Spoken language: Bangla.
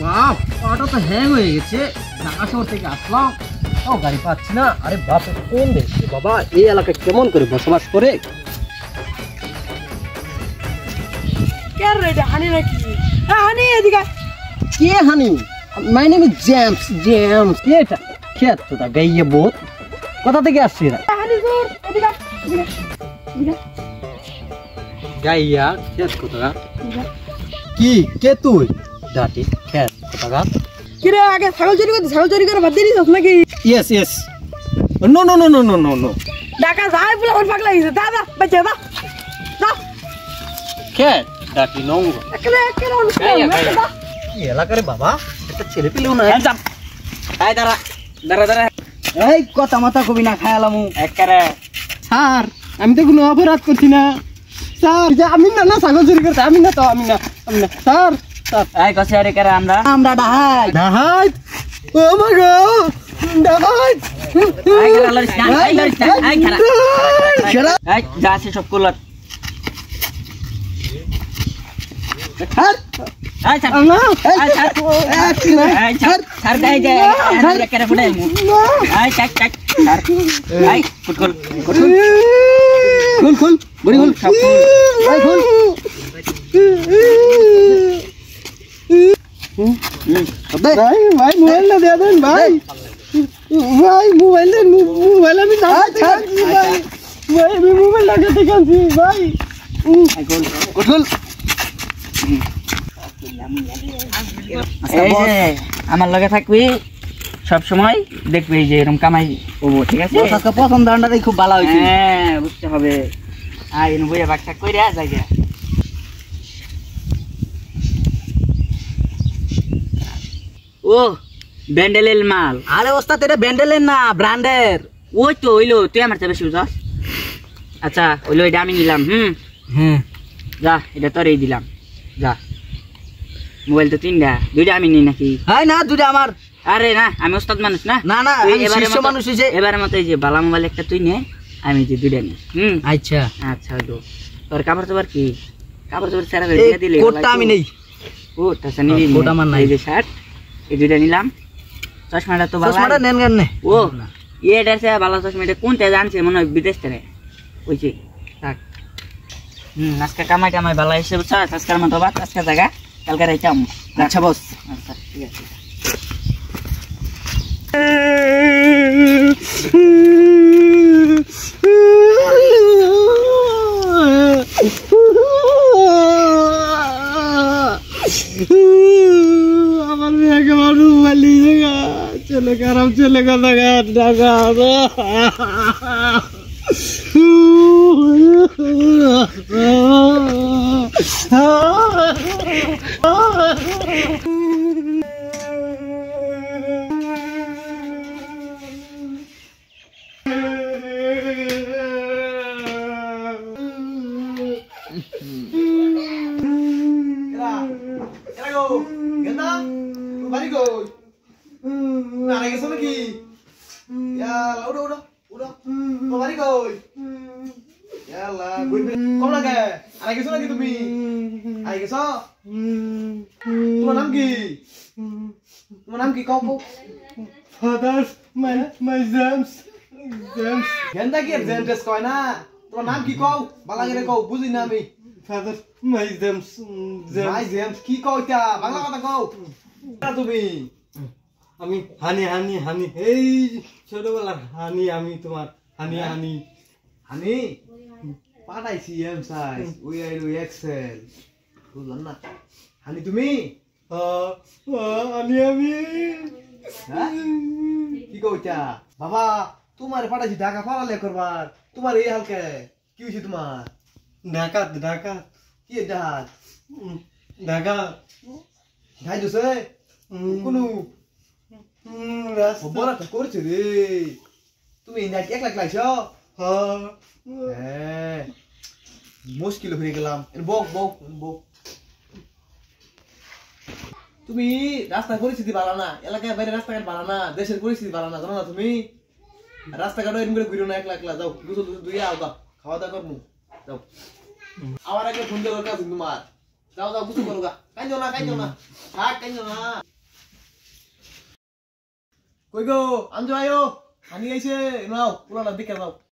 বাপ অটো তো হ্যাং হয়ে গেছে ঢাকা শহর থেকে আসলাম তাও গাড়ি পাচ্ছি না আরে বাপ কোন দেশ বাবা এই এলাকায় কেমন করে বসবাস করে কে রে এটা হানি নাকি হানি এদিকে কে Honey my name is James James কে এটা খেত তো দা গাইয়ে বহুত কোথা থেকে আসছিস রে হানি দূর এদিকে এদিকে গাইয়া খেত কোথা কি কে তুই ডাটি খেত কোথা কি রে আগে ছাগল চুরি করে ভাত দিছিস নাকি yes yes no no no no no no no Dhaka যাই বলে ওর পাগলা হইছে দাদা বাচ্চা দা দা খেত ডাটি নং একলে এই এলাকার বাবা একটা ছেলে পেলেও না যাম আয় দাঁড়া দাঁড়া দাঁড়া এই কথা মাথা কবি না খায়ালামু একবারে স্যার আমি তো কোনো অপরাধ করছি না স্যার যে আমি না না ছাগল চুরি করতে আমি না স্যার স্যার আয় কসে আরে করে আমরা ডাহাই ও মাই গড ডাহাই আয় করে লরিস না আয় খারা শালা আয় যা আছে সব কুলত হাত আয় ছাড় না আয় ছাড় আয় ছাড় ছাড় দে যে আরে করে ফুটাই মু আয় চাক চাক ছাড় আয় কুটকুল খুল বড়ি খুল সব কুল ভাই খুল ভাই মোবাইল না দে দেন ভাই মোবাইল আমি না ভাই আমি মোবাইল লাগাতে কাঁদছি ভাই আয় কুল কুটকুল এই যে আমার লগে থাকবি সব সময় দেখবি যে এরকম কামাই হবো ঠিক আছে আজকে পছন্দ আন্ডারই খুব ভালো হয়েছে হ্যাঁ বুঝতে হবে আর এনে বইয়া বাগটা কইরা যাইগা ও ব্যান্ডেলের মাল আরে ওস্তাদ এটা ব্যান্ডেলের না ব্র্যান্ডের ওই তো হইলো তুই আমার চেয়ে বেশি বুঝাস আচ্ছা হইলো এটা আমি নিলাম হ্যাঁ যা এটা তোরই দিলাম যা মোবাইল তো তিনটা দুইটা আমি নিই নাকি হাই না দুইটা আমার আরে না আমি ওস্তাদ মানুষ না না না তুই আমি শীর্ষ মানুষ হইছে এবারে মতো এই যে বালা মোবাইল একটা তুই নে আমি যে দুইটা নিই আচ্ছা আচ্ছা হইলো তোর কাপড় চোপড় কি কাপড় চোপড় সারা করে দিয়ে দিলে কোটটা আমি নেই কোট আচ্ছা নিবি কোট আমার নাই এই যে শার্ট এই দুইটা নিলাম চশমাটা তো ভালো চশমাটা নেন কেন ও এটা সে ভালো চশমা এটা কোনটা জানছে মনে হয় বিদেশ থেকে ওইছে থাক আজকে কামাই টামাই ভালো এসে বুঝছো আজকের মতো বাদ আজকে জায়গা কালকে রাইতাম আচ্ছা বস আচ্ছা ঠিক আছে আমার মেয়েকে মানুষ বলি চলে খারাপ চলে কথা টাকা তোমার নাম কি কও ফাদার মাই জেমস গেন্দা কি জেমস কয় না তোমার নাম কি কও বাংলা করে কও বুঝি না আমি ফাদার মাই জেমস কি কও এটা বাংলা কথা কও তুমি আমি হানি এই ছোটবেলার হানি আমি তোমার হানি পাঠাইছি M size we are you XL বুঝলাম না হানি তুমি আমি কি কইতা বাবা তোমার পাঠাইছি ঢাকা পড়ালে করবার তোমার এই হালকে কি হইছে তোমার ঢাকা কি ঢাকা ঢাই দছে কোন রাস্তা করছে রে তুমি একলা লাইছ হ্যাঁ মুশকিল হয়ে গেলাম বক তুমি রাস্তার পরিস্থিতি ভালো না এলাকায় বাইরে রাস্তাঘাট ভালো না দেশের পরিস্থিতি ভালো না জানো না তুমি রাস্তাঘাট এরকম করে ঘুরিও না একলা যাও দুশো দুই আও খাওয়া দাওয়া করবো যাও আমার আগে ফোন দেওয়ার কাজ তোমার যাও যাও কিছু করো গা কাইন্দ না থাক কাইন্দ না কই গো আনজো আয়ো হানি আইছে নাও পুরাটা দিকে যাও